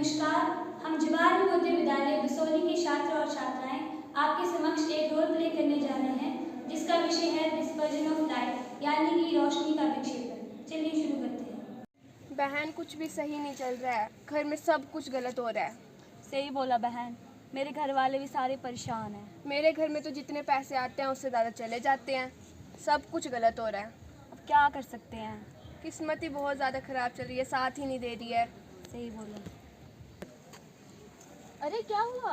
नमस्कार। हम जवाहर नवोदय विद्यालय बसोली के छात्र और छात्राएं आपके समक्ष एक रोल प्ले करने जा रहे हैं जिसका विषय है डिस्पर्जन ऑफ लाइट, यानी कि रोशनी का विक्षेपण। चलिए शुरू करते हैं। बहन, कुछ भी सही नहीं चल रहा है। घर में सब कुछ गलत हो रहा है। सही बोला बहन, मेरे घर वाले भी सारे परेशान हैं। मेरे घर में तो जितने पैसे आते हैं उससे ज़्यादा चले जाते हैं। सब कुछ गलत हो रहा है। अब क्या कर सकते हैं। किस्मत ही बहुत ज़्यादा ख़राब चल रही है, साथ ही नहीं दे रही है। सही बोला। अरे क्या हुआ?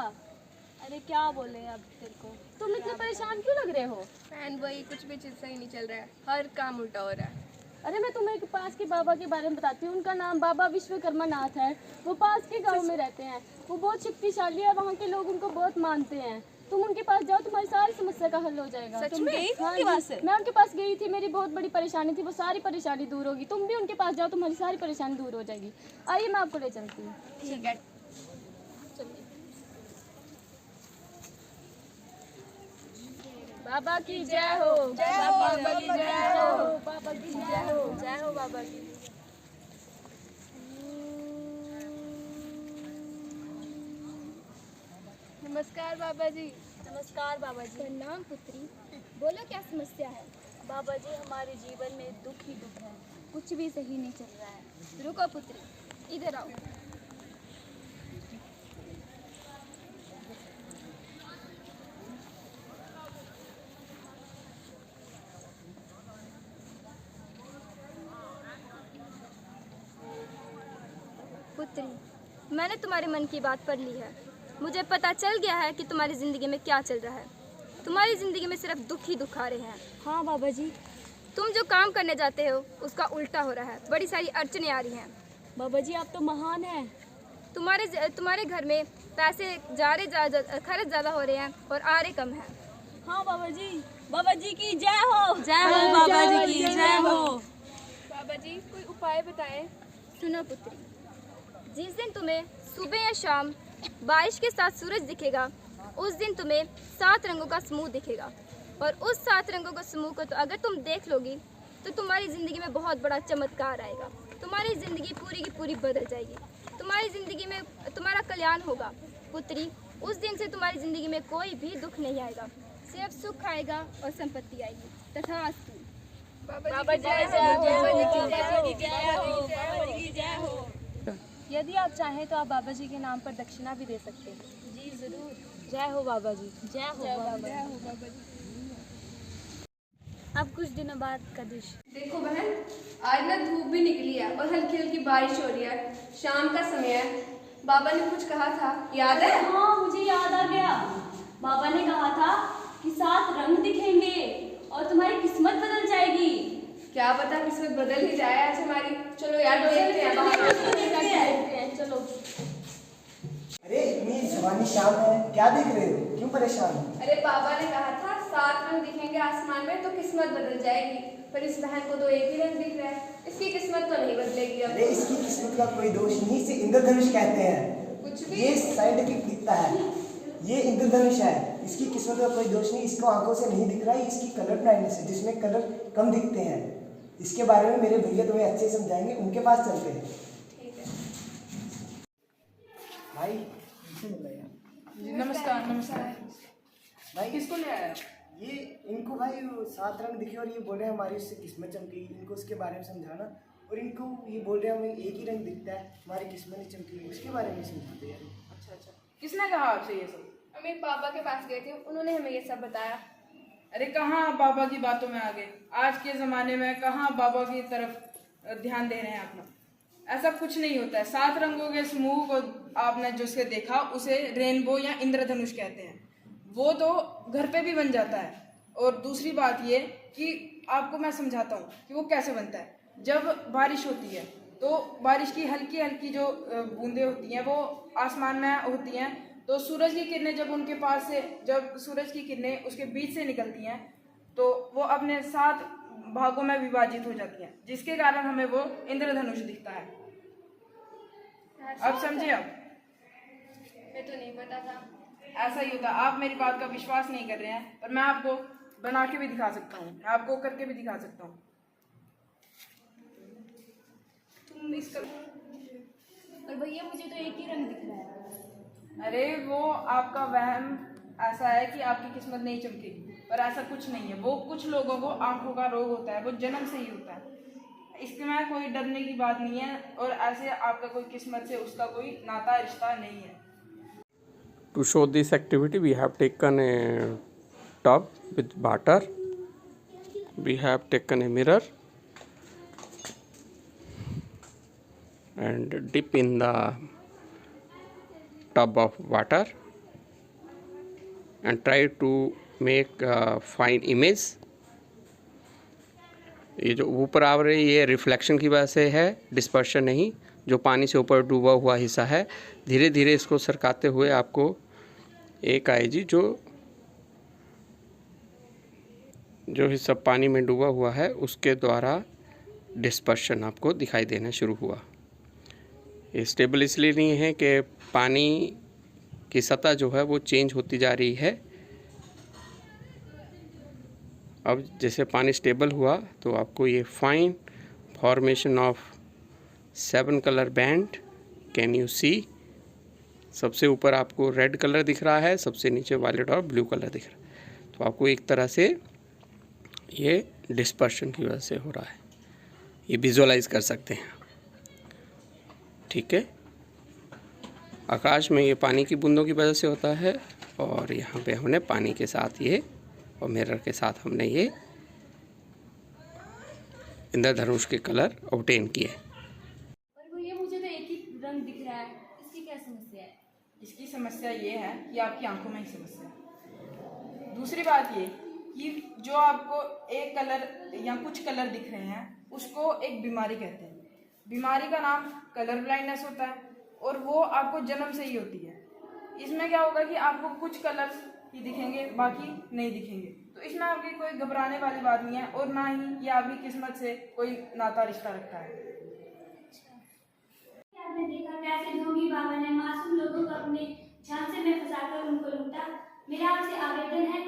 अरे क्या बोले अब तेरे को। तुम इतने परेशान क्यों लग रहे हो? बहन, वही कुछ भी चीज़ सही नहीं चल रहा है। हर काम उल्टा हो रहा है। अरे मैं तुम्हें एक पास के बाबा के बारे में बताती हूँ। उनका नाम बाबा विश्वकर्मा नाथ है। वो पास के गांव में रहते हैं। वो बहुत शक्तिशाली है, वहाँ के लोग उनको बहुत मानते हैं। तुम उनके पास जाओ, तुम्हारी सारी समस्या का हल हो जाएगा। सच तुम में? गई थी उनके पास? मैं उनके पास गई थी। मेरी बहुत बड़ी परेशानी थी, वो सारी परेशानी दूर होगी। तुम भी उनके पास जाओ, तुम्हारी सारी परेशानी दूर हो जाएगी। आइए, मैं आपको ले चलती हूँ। ठीक है। बाबा की जय हो, बाबा की जय हो, बाबा की जय हो, जय हो बाबा की। नमस्कार बाबा जी। नमस्कार बाबा जी। प्रणाम पुत्री। बोलो, क्या समस्या है? बाबा जी, हमारे जीवन में दुख ही दुख है, कुछ भी सही नहीं चल रहा है। रुको पुत्री, इधर आओ। पुत्री, मैंने तुम्हारे मन की बात पढ़ ली है। मुझे पता चल गया है कि तुम्हारी ज़िंदगी में क्या चल रहा है। तुम्हारी ज़िंदगी में सिर्फ दुख ही दुख आ रहे हैं। हाँ बाबा जी। तुम जो काम करने जाते हो उसका उल्टा हो रहा है। बड़ी सारी अड़चनें आ रही हैं। बाबा जी, आप तो महान हैं। तुम्हारे घर में पैसे खर्च ज़्यादा हो रहे हैं और आ रहे कम है। हाँ बाबा जी। बाबा जी की जय हो। जय हो बाबा जी की जय हो। बाबा जी, कोई उपाय बताएं। सुनो पुत्री, जिस दिन तुम्हें सुबह या शाम बारिश के साथ सूरज दिखेगा, उस दिन तुम्हें 7 रंगों का समूह दिखेगा। और उस 7 रंगों का समूह को तो अगर तुम देख लोगी तो तुम्हारी ज़िंदगी में बहुत बड़ा चमत्कार आएगा। तुम्हारी ज़िंदगी पूरी की पूरी बदल जाएगी। तुम्हारी ज़िंदगी में तुम्हारा कल्याण होगा। पुत्री, उस दिन से तुम्हारी ज़िंदगी में कोई भी दुख नहीं आएगा, सिर्फ सुख आएगा और संपत्ति आएगी। तथास्तु। बाबा जी की जय हो। यदि आप चाहें तो आप बाबा जी के नाम पर दक्षिणा भी दे सकते हैं। जी जरूर। जय हो बाबा जी। जय हो बाबा जी। अब कुछ दिनों बाद का दृश्य। देखो बहन, आज ना धूप भी निकली है और हल्की हल्की बारिश हो रही है। शाम का समय है। बाबा ने कुछ कहा था, याद है? हाँ, मुझे याद आ गया। बाबा ने कहा था कि 7 रंग दिखेंगे और तुम्हारी किस्मत बदल जाएगी। क्या पता किस्मत बदल ही जाए आज हमारी। चलो यार, देखते हैं बाहर। चलो। अरे इतनी जवानी शाम है, क्या देख रहे हो? क्यों परेशान हो? अरे बाबा ने कहा था 7 रंग दिखेंगे आसमान में तो किस्मत बदल जाएगी, पर इस बहन को तो एक ही रंग दिख रहा है। इसकी किस्मत तो नहीं बदलेगी अब। अरे इसकी किस्मत का कोई दोष नहीं, इसे इंद्रधनुष कहते हैं। कुछ भी। ये साइंटिफिक दिखता है, ये इंद्रधनुष है। इसकी किस्मत का कोई दोष नहीं, इसको आंखों से नहीं दिख रहा है। इसकी कलर ब्लाइंडनेस है, जिसमें कलर कम दिखते हैं। इसके बारे में मेरे भैया तुम्हें अच्छे से समझाएंगे, उनके पास चलते हैं। ठीक है भाई इसे मिल रहा है। नमस्कार। नमस्कार भाई किसको ले आया? ये इनको भाई 7 रंग दिखे और ये बोल रहे हैं हमारी उससे किस्मत चमकेगी। इनको उसके बारे में समझाना, और इनको ये बोल रहे हैं हमें एक ही रंग दिखता है, हमारी किस्मत नहीं चमकेगी, उसके बारे में समझाते हैं। अच्छा, किसने कहा आपसे ये सब? हम एक बाबा के पास गए थे, उन्होंने हमें ये सब बताया। अरे कहाँ बाबा की बातों में आ गए। आज के ज़माने में कहाँ बाबा की तरफ ध्यान दे रहे हैं अपना। ऐसा कुछ नहीं होता है। 7 रंगों के समूह को आपने जिसके देखा उसे रेनबो या इंद्रधनुष कहते हैं। वो तो घर पे भी बन जाता है। और दूसरी बात ये कि आपको मैं समझाता हूँ कि वो कैसे बनता है। जब बारिश होती है तो बारिश की हल्की हल्की जो बूंदें होती हैं वो आसमान में होती हैं, तो सूरज की किरणें जब सूरज की किरणें उसके बीच से निकलती हैं तो वो अपने 7 भागों में विभाजित हो जाती हैं, जिसके कारण हमें वो इंद्रधनुष दिखता है। अब समझे आप? मैं तो नहीं पता था। ऐसा ही होता। आप मेरी बात का विश्वास नहीं कर रहे हैं, पर मैं आपको बना के भी दिखा सकता हूँ, मैं आपको करके भी दिखा सकता हूँ। तुम इसका भैया मुझे तो एक ही रंग दिख रहा है। अरे वो आपका वहम ऐसा है कि आपकी किस्मत नहीं चमकेगी, पर ऐसा कुछ नहीं है। वो कुछ लोगों को आंखों का रोग होता है, वो जन्म से ही होता है। इसमें कोई डरने की बात नहीं है, और ऐसे आपका कोई किस्मत से उसका कोई नाता रिश्ता नहीं है। To show this activity, we have taken a tub with water. We have taken a mirror and dip in the tub of water and try to make a fine image. ये जो ऊपर आ रही है ये रिफ्लेक्शन की वजह से है, डिस्पर्शन नहीं। जो पानी से ऊपर डूबा हुआ हिस्सा है, धीरे धीरे इसको सरकाते हुए आपको एक आएगी जो हिस्सा पानी में डूबा हुआ है उसके द्वारा डिस्पर्शन आपको दिखाई देना शुरू हुआ। ये स्टेबल इसलिए नहीं है कि पानी की सतह जो है वो चेंज होती जा रही है। अब जैसे पानी स्टेबल हुआ तो आपको ये fine formation of 7 colour band can you see. सबसे ऊपर आपको रेड कलर दिख रहा है, सबसे नीचे वायलेट और ब्लू कलर दिख रहा है। तो आपको एक तरह से ये डिस्पर्शन की वजह से हो रहा है, ये विजुअलाइज कर सकते हैं। ठीक है, आकाश में ये पानी की बूंदों की वजह से होता है, और यहाँ पे हमने पानी के साथ ये और मिरर के साथ हमने ये इंद्रधनुष के कलर ऑब्टेन किए। और भैया मुझे तो एक ही रंग दिख रहा है, इसकी क्या समस्या है? इसकी समस्या ये है कि आपकी आंखों में ही समस्या है। दूसरी बात ये कि जो आपको एक कलर या कुछ कलर दिख रहे हैं उसको एक बीमारी कहते हैं। बीमारी का नाम कलर ब्लाइंडनेस होता है, और वो आपको जन्म से ही होती है। इसमें क्या होगा कि आपको कुछ कलर ही दिखेंगे, बाकी नहीं दिखेंगे। तो इसमें आपकी कोई घबराने वाली बात नहीं है, और ना ही ये आपकी किस्मत से कोई नाता रिश्ता रखता है। आपने देखा कैसे ढोंगी बाबा ने मासूम लोगों को अपने झांसे में फंसाकर उनको लूटा। मेरा आपसे आवेदन है